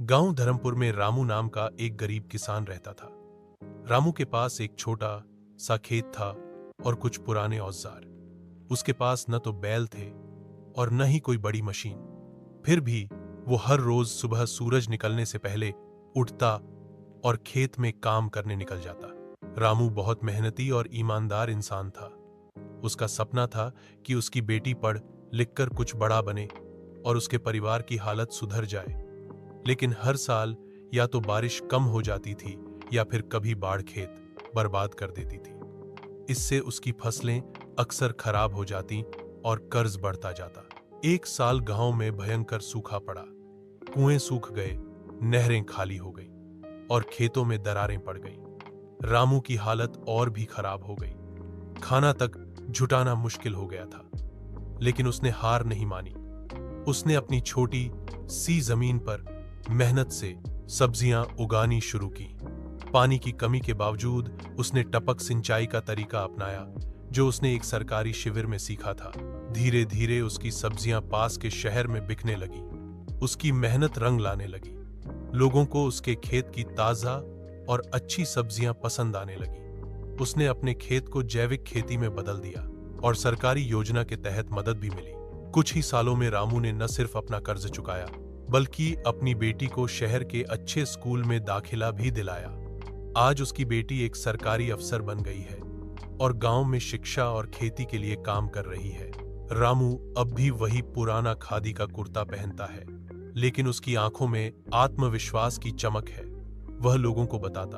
गांव धर्मपुर में रामू नाम का एक गरीब किसान रहता था। रामू के पास एक छोटा सा खेत था और कुछ पुराने औजार। उसके पास न तो बैल थे और न ही कोई बड़ी मशीन। फिर भी वो हर रोज सुबह सूरज निकलने से पहले उठता और खेत में काम करने निकल जाता। रामू बहुत मेहनती और ईमानदार इंसान था। उसका सपना था कि उसकी बेटी पढ़ लिखकर कुछ बड़ा बने और उसके परिवार की हालत सुधर जाए। लेकिन हर साल या तो बारिश कम हो जाती थी या फिर कभी बाढ़ खेत बर्बाद कर देती थी। इससे उसकी फसलें अक्सर खराब हो जाती और कर्ज बढ़ता जाता। एक साल गांव में भयंकर सूखा पड़ा। कुएं सूख गए, नहरें खाली हो गई और खेतों में दरारें पड़ गई। रामू की हालत और भी खराब हो गई। खाना तक जुटाना मुश्किल हो गया था। लेकिन उसने हार नहीं मानी। उसने अपनी छोटी सी जमीन पर मेहनत से सब्जियां उगानी शुरू की। पानी की कमी के बावजूद उसने टपक सिंचाई का तरीका अपनाया, जो उसने एक सरकारी शिविर में सीखा था। धीरे धीरे उसकी सब्जियां पास के शहर में बिकने लगी। उसकी मेहनत रंग लाने लगी। लोगों को उसके खेत की ताजा और अच्छी सब्जियां पसंद आने लगी। उसने अपने खेत को जैविक खेती में बदल दिया और सरकारी योजना के तहत मदद भी मिली। कुछ ही सालों में रामू ने न सिर्फ अपना कर्ज चुकाया, बल्कि अपनी बेटी को शहर के अच्छे स्कूल में दाखिला भी दिलाया। आज उसकी बेटी एक सरकारी अफसर बन गई है और गांव में शिक्षा और खेती के लिए काम कर रही है। रामू अब भी वही पुराना खादी का कुर्ता पहनता है, लेकिन उसकी आंखों में आत्मविश्वास की चमक है। वह लोगों को बताता